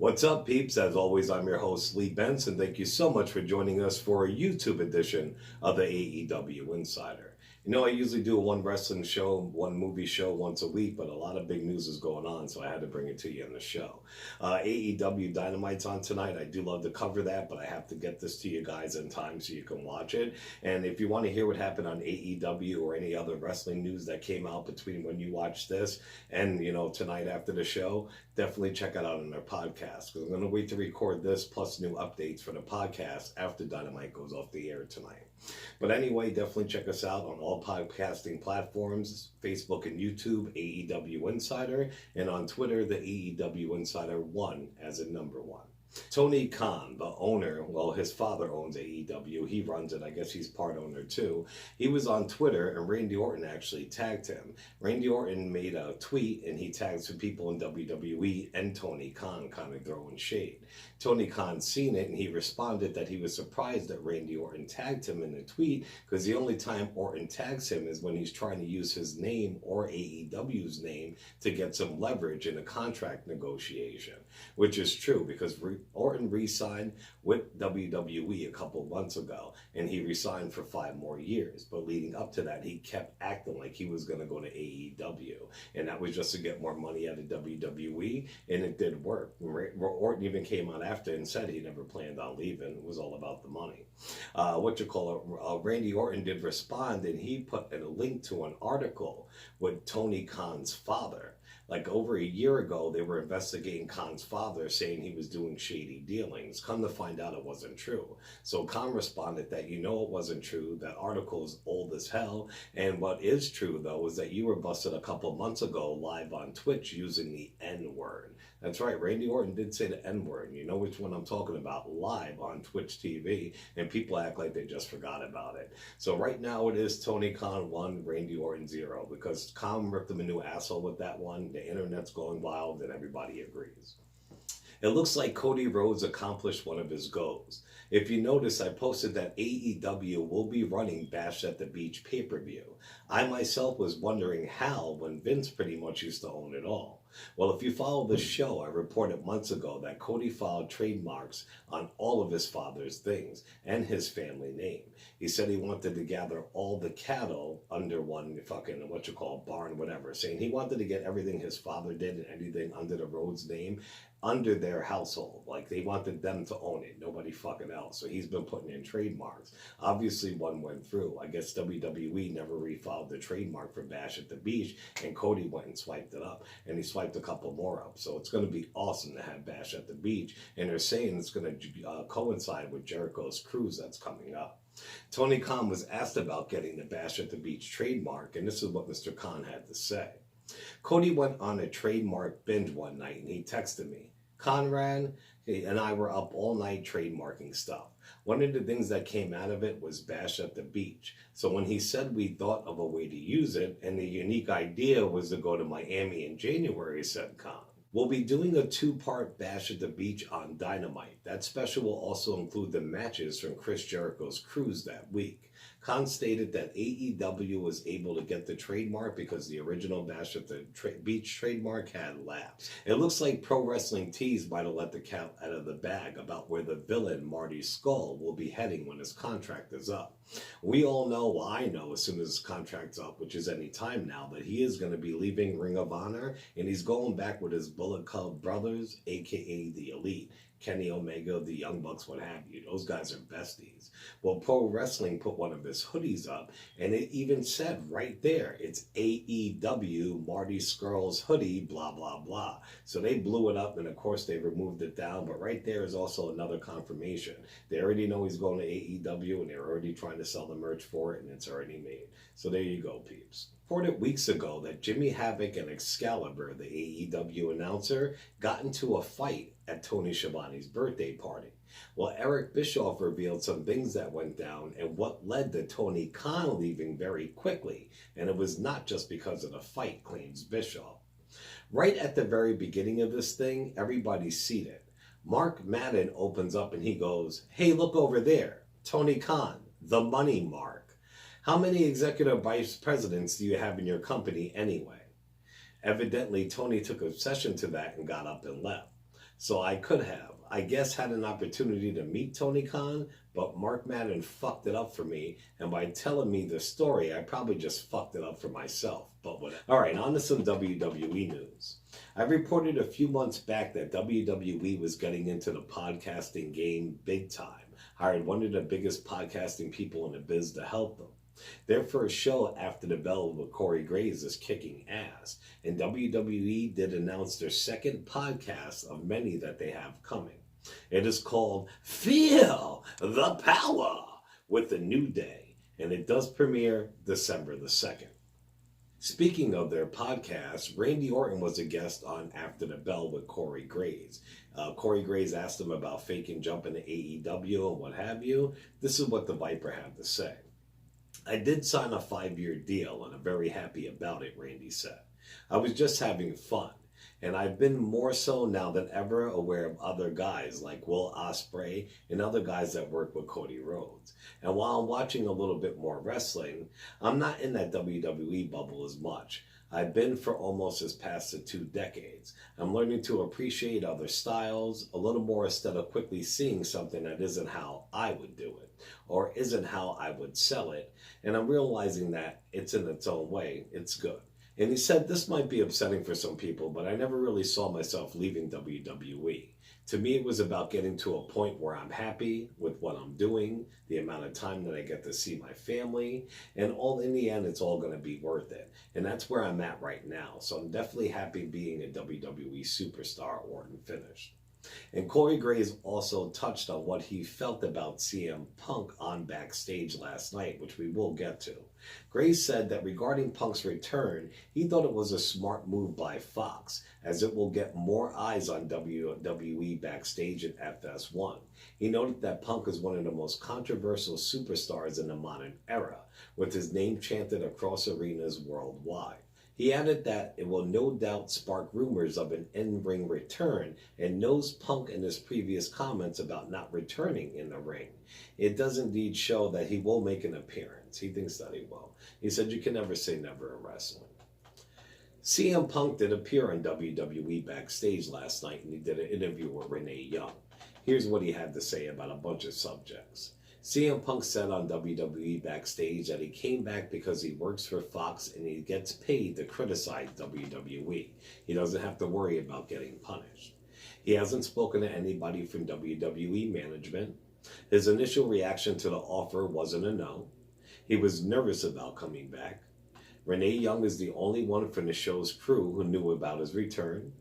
What's up, peeps? As always, I'm your host, Lee Benson. Thank you so much for joining us for a YouTube edition of the AEW Insider. You know, I usually do one wrestling show, one movie show once a week, but a lot of big news is going on, so I had to bring it to you on the show. AEW Dynamite's on tonight. I do love to cover that, but I have to get this to you guys in time so you can watch it. And if you want to hear what happened on AEW or any other wrestling news that came out between when you watch this and, you know, tonight after the show, definitely check it out on their podcast, because I'm going to wait to record this plus new updates for the podcast after Dynamite goes off the air tonight. But anyway, definitely check us out on all podcasting platforms, Facebook and YouTube, AEW Insider, and on Twitter, the AEW Insider 1 as in number 1. Tony Khan, the owner, well, his father owns AEW. He runs it. I guess he's part owner too. He was on Twitter, and Randy Orton actually tagged him. Randy Orton made a tweet, and he tagged some people in WWE and Tony Khan, kind of throwing shade. Tony Khan seen it, and he responded that he was surprised that Randy Orton tagged him in the tweet, because the only time Orton tags him is when he's trying to use his name or AEW's name to get some leverage in a contract negotiation, which is true, because Orton re-signed with WWE a couple months ago, and he re-signed for 5 more years. But leading up to that, he kept acting like he was going to go to AEW, and that was just to get more money out of WWE, and it did work. Orton even came out after and said he never planned on leaving. It was all about the money. Randy Orton did respond, and he put a link to an article with Tony Khan's father. Like over a year ago, they were investigating Khan's father, saying he was doing shady dealings. Come to find out, it wasn't true. So Khan responded that, you know, it wasn't true. That article is old as hell. And what is true, though, is that you were busted a couple months ago live on Twitch using the N-word. That's right, Randy Orton did say the N-word. You know which one I'm talking about, live on Twitch TV, and people act like they just forgot about it. So right now it is Tony Khan 1, Randy Orton 0, because Khan ripped him a new asshole with that one. The internet's going wild, and everybody agrees. It looks like Cody Rhodes accomplished one of his goals. If you notice, I posted that AEW will be running Bash at the Beach pay-per-view. I myself was wondering how, when Vince pretty much used to own it all. Well, if you follow the show, I reported months ago that Cody filed trademarks on all of his father's things and his family name. He said he wanted to gather all the cattle under one fucking, barn, whatever, saying he wanted to get everything his father did and anything under the Rhodes name under their household. Like, they wanted them to own it, nobody fucking else. So he's been putting in trademarks. Obviously, one went through. I guess WWE never refiled the trademark for Bash at the Beach, and Cody went and swiped it up, and he swiped a couple more up. So it's going to be awesome to have Bash at the Beach, and they're saying it's going to coincide with Jericho's cruise that's coming up. Tony Khan was asked about getting the Bash at the Beach trademark, and this is what Mr. Khan had to say. Cody went on a trademark binge one night, and he texted me. Conrad and I were up all night trademarking stuff. One of the things that came out of it was Bash at the Beach. So when he said we thought of a way to use it, and the unique idea was to go to Miami in January, said Khan. We'll be doing a 2-part Bash at the Beach on Dynamite. That special will also include the matches from Chris Jericho's cruise that week. Khan stated that AEW was able to get the trademark because the original Bash at the Beach trademark had lapsed. It looks like Pro Wrestling Tees might have let the cat out of the bag about where the villain Marty Scurll will be heading when his contract is up. We all know, well, I know as soon as his contract's up, which is any time now, that he is going to be leaving Ring of Honor, and he's going back with his Bullet Club brothers, aka the Elite. Kenny Omega, the Young Bucks, what have you. Those guys are besties. Well, Pro Wrestling put one of his hoodies up, and it even said right there, it's AEW Marty Scurll's hoodie, blah, blah, blah. So they blew it up, and of course they removed it down, but right there is also another confirmation. They already know he's going to AEW, and they're already trying to sell the merch for it, and it's already made. So there you go, peeps. Reported weeks ago that Jimmy Havoc and Excalibur, the AEW announcer, got into a fight at Tony Schiavone's birthday party. Well, Eric Bischoff revealed some things that went down and what led to Tony Khan leaving very quickly. And it was not just because of the fight, claims Bischoff. Right at the very beginning of this thing, everybody's seated. Mark Madden opens up and he goes, "Hey, look over there. Tony Khan, the money Mark. How many executive vice presidents do you have in your company anyway?" Evidently, Tony took obsession to that and got up and left. So I could have, I guess, had an opportunity to meet Tony Khan, but Mark Madden fucked it up for me, and by telling me the story, I probably just fucked it up for myself, but whatever. All right, on to some WWE news. I reported a few months back that WWE was getting into the podcasting game big time, hired one of the biggest podcasting people in the biz to help them. Their first show, After the Bell with Corey Graves, is kicking ass, and WWE did announce their second podcast of many that they have coming. It is called Feel the Power with the New Day, and it does premiere December the 2nd. Speaking of their podcast, Randy Orton was a guest on After the Bell with Corey Graves. Corey Graves asked him about faking jumping to AEW and what have you. This is what the Viper had to say. I did sign a 5-year deal, and I'm very happy about it, Randy said. I was just having fun, and I've been more so now than ever aware of other guys like Will Ospreay and other guys that work with Cody Rhodes. And while I'm watching a little bit more wrestling, I'm not in that WWE bubble as much. I've been for almost as past the 2 decades. I'm learning to appreciate other styles a little more instead of quickly seeing something that isn't how I would do it or isn't how I would sell it. And I'm realizing that it's in its own way. It's good. And he said this might be upsetting for some people, but I never really saw myself leaving WWE. To me, it was about getting to a point where I'm happy with what I'm doing, the amount of time that I get to see my family, and all in the end, it's all going to be worth it. And that's where I'm at right now. So I'm definitely happy being a WWE superstar. Orton finished. And Corey Graves also touched on what he felt about CM Punk on Backstage last night, which we will get to. Graves said that regarding Punk's return, he thought it was a smart move by Fox, as it will get more eyes on WWE Backstage at FS1. He noted that Punk is one of the most controversial superstars in the modern era, with his name chanted across arenas worldwide. He added that it will no doubt spark rumors of an in-ring return and knows Punk in his previous comments about not returning in the ring. It does indeed show that he will make an appearance. He thinks that he will. He said you can never say never in wrestling. CM Punk did appear on WWE Backstage last night, and he did an interview with Renee Young. Here's what he had to say about a bunch of subjects. CM Punk said on WWE Backstage that he came back because he works for Fox and he gets paid to criticize WWE. He doesn't have to worry about getting punished. He hasn't spoken to anybody from WWE management. His initial reaction to the offer wasn't a no. He was nervous about coming back. Renee Young is the only one from the show's crew who knew about his return.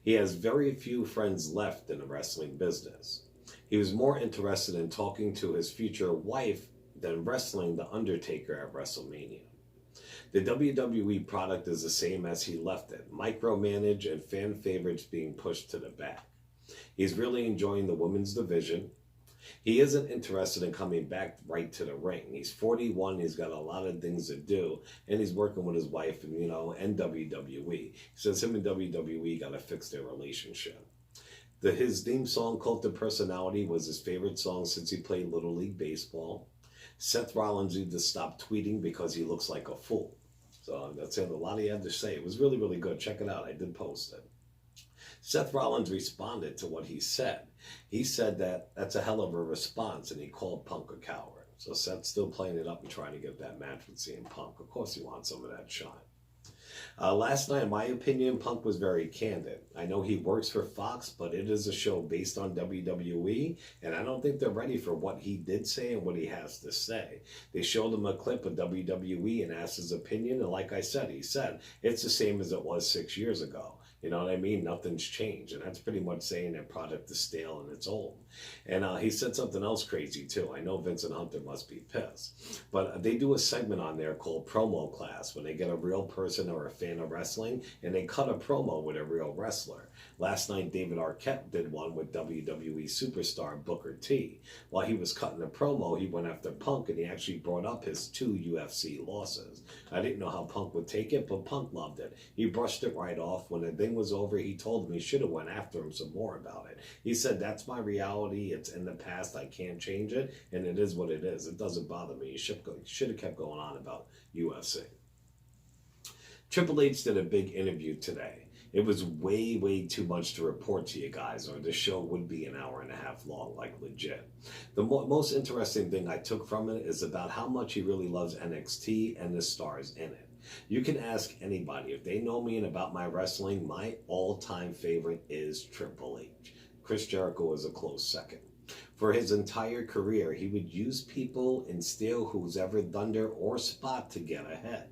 He has very few friends left in the wrestling business. He was more interested in talking to his future wife than wrestling The Undertaker at WrestleMania. The WWE product is the same as he left it, micromanaged and fan favorites being pushed to the back. He's really enjoying the women's division. He isn't interested in coming back right to the ring. He's 41, he's got a lot of things to do, and he's working with his wife and WWE. He says him and WWE got to fix their relationship. His theme song, Cult of Personality, was his favorite song since he played Little League Baseball. Seth Rollins needs to stop tweeting because he looks like a fool. So that's a lot he had to say. It was really, really good. Check it out. I did post it. Seth Rollins responded to what he said. He said that that's a hell of a response, and he called Punk a coward. So Seth's still playing it up and trying to get that match with CM Punk. Of course he wants some of that shine. Last night, in my opinion, Punk was very candid. I know he works for Fox, but it is a show based on WWE, and I don't think they're ready for what he did say and what he has to say. They showed him a clip of WWE and asked his opinion, and like I said, he said, it's the same as it was 6 years ago. You know what I mean? Nothing's changed. And that's pretty much saying that product is stale and it's old. And he said something else crazy, too. I know Vincent Hunter must be pissed. But they do a segment on there called Promo Class when they get a real person or a fan of wrestling and they cut a promo with a real wrestler. Last night, David Arquette did one with WWE superstar Booker T. While he was cutting a promo, he went after Punk and he actually brought up his 2 UFC losses. I didn't know how Punk would take it, but Punk loved it. He brushed it right off. When the thing was over, he told him he should have went after him some more about it. He said, that's my reality. It's in the past. I can't change it. And it is what it is. It doesn't bother me. He should have kept going on about UFC. Triple H did a big interview today. It was way, way too much to report to you guys, or the show would be an hour and a half long, like legit. The most interesting thing I took from it is about how much he really loves NXT and the stars in it. You can ask anybody. If they know me and about my wrestling, my all-time favorite is Triple H. Chris Jericho is a close second. For his entire career, he would use people and steal who's ever thunder or spot to get ahead.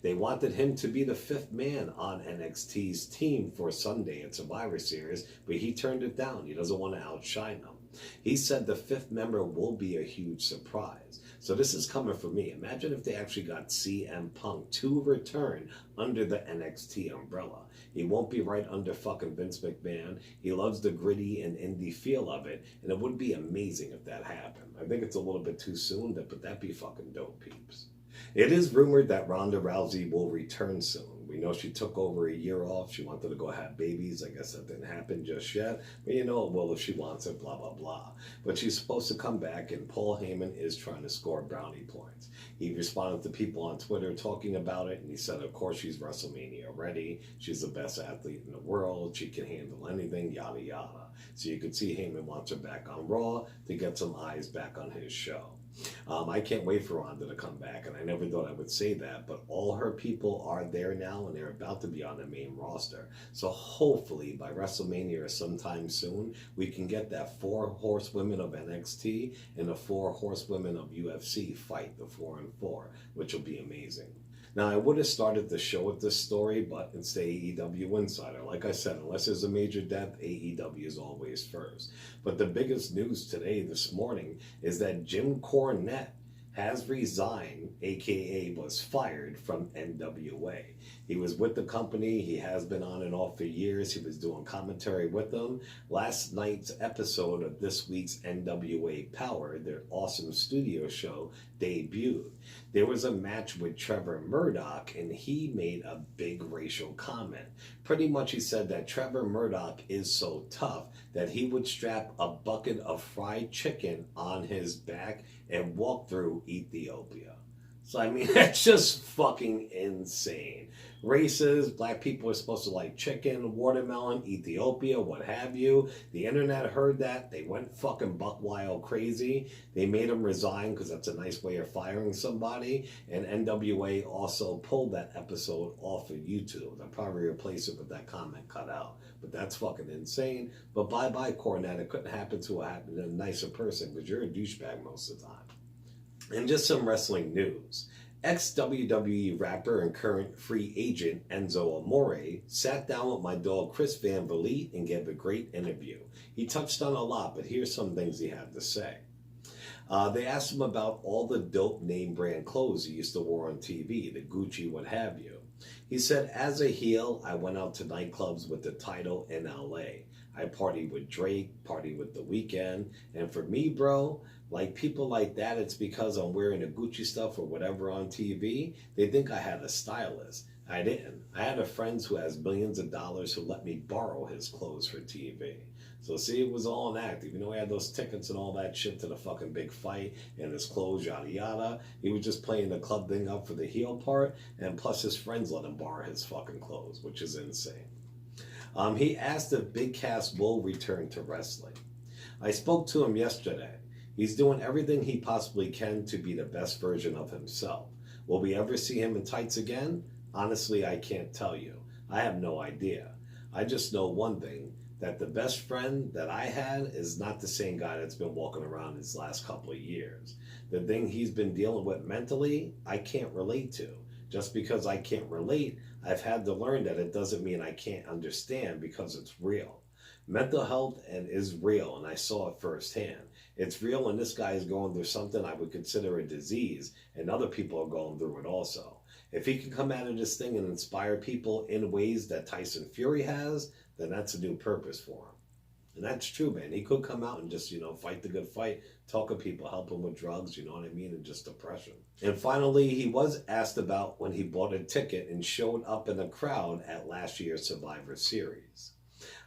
They wanted him to be the fifth man on NXT's team for Sunday at Survivor Series, but he turned it down. He doesn't want to outshine them. He said the fifth member will be a huge surprise. So this is coming from me. Imagine if they actually got CM Punk to return under the NXT umbrella. He won't be right under fucking Vince McMahon. He loves the gritty and indie feel of it, and it would be amazing if that happened. I think it's a little bit too soon, but that'd be fucking dope, peeps. It is rumored that Ronda Rousey will return soon. We know she took over a year off. She wanted to go have babies. I guess that didn't happen just yet. But you know, well, if she wants it, blah, blah, blah. But she's supposed to come back, and Paul Heyman is trying to score brownie points. He responded to people on Twitter talking about it, and he said, of course, she's WrestleMania ready. She's the best athlete in the world. She can handle anything, yada, yada. So you could see Heyman wants her back on Raw to get some eyes back on his show. I can't wait for Ronda to come back, and I never thought I would say that, but all her people are there now, and they're about to be on the main roster. So hopefully by WrestleMania or sometime soon, we can get that 4 horsewomen of NXT and the 4 horsewomen of UFC fight, the 4 and 4, which will be amazing. Now, I would have started the show with this story, but it's the AEW Insider. Like I said, unless there's a major death, AEW is always first. But the biggest news today, this morning, is that Jim Cornette has resigned, aka was fired from NWA. He was with the company. He has been on and off for years. He was doing commentary with them. Last night's episode of this week's NWA Power, their awesome studio show, debuted. There was a match with Trevor Murdoch, and he made a big racial comment. Pretty much he said that Trevor Murdoch is so tough that he would strap a bucket of fried chicken on his back and walk through Ethiopia. So, I mean, that's just fucking insane. Races, black people are supposed to like chicken, watermelon, Ethiopia, what have you. The internet heard that. They went fucking buck wild crazy. They made him resign because that's a nice way of firing somebody. And NWA also pulled that episode off of YouTube. They'll probably replace it with that comment cut out. But that's fucking insane. But bye-bye, Cornette. It couldn't happen to a nicer person because you're a douchebag most of the time. And just some wrestling news. Ex-WWE rapper and current free agent Enzo Amore sat down with my dog Chris Van Vliet and gave a great interview. He touched on a lot, but here's some things he had to say. They asked him about all the dope name brand clothes he used to wear on TV, the Gucci, what have you. He said, as a heel, I went out to nightclubs with the title in LA. I partied with Drake, partied with The Weeknd, and for me, bro, like people like that, it's because I'm wearing the Gucci stuff or whatever on TV. They think I had a stylist. I didn't. I had a friend who has millions of dollars who let me borrow his clothes for TV. So see, it was all an act. Even though he had those tickets and all that shit to the fucking big fight and his clothes, yada yada, he was just playing the club thing up for the heel part, and plus his friends let him borrow his fucking clothes, which is insane. He asked if Big Cass will return to wrestling. I spoke to him yesterday. He's doing everything he possibly can to be the best version of himself. Will we ever see him in tights again? Honestly, I can't tell you. I have no idea. I just know one thing, that the best friend that I had is not the same guy that's been walking around these last couple of years. The thing he's been dealing with mentally, I can't relate to. Just because I can't relate, I've had to learn that it doesn't mean I can't understand because it's real. Mental health is real, and I saw it firsthand. It's real, and this guy is going through something I would consider a disease, and other people are going through it also. If he can come out of this thing and inspire people in ways that Tyson Fury has, then that's a new purpose for him. And that's true, man. He could come out and just, fight the good fight, talk to people, help them with drugs, you know what I mean, and just depression. And finally, he was asked about when he bought a ticket and showed up in the crowd at last year's Survivor Series.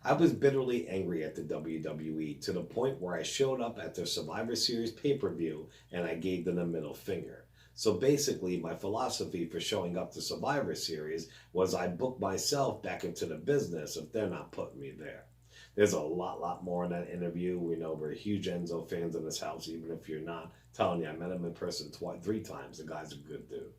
I was bitterly angry at the WWE to the point where I showed up at their Survivor Series pay-per-view and I gave them the middle finger. So basically, my philosophy for showing up to Survivor Series was I book myself back into the business if they're not putting me there. There's a lot more in that interview. We know we're huge Enzo fans in this house, even if you're not. Telling you, I met him in person 3 times. The guy's a good dude.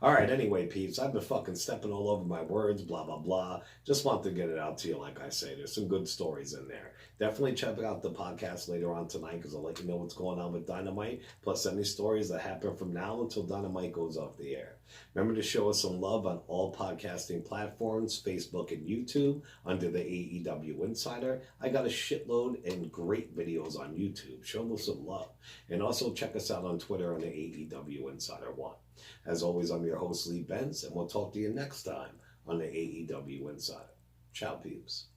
All right, anyway, peeps, I've been fucking stepping all over my words, blah, blah, blah. Just want to get it out to you, like I say. There's some good stories in there. Definitely check out the podcast later on tonight, because I'll let you know what's going on with Dynamite, plus any stories that happen from now until Dynamite goes off the air. Remember to show us some love on all podcasting platforms, Facebook and YouTube, under the AEW Insider. I got a shitload and great videos on YouTube. Show us some love. And also check us out on Twitter on the AEW Insider 1. As always, I'm your host, Lee Benz, and we'll talk to you next time on the AEW Insider. Ciao, peeps.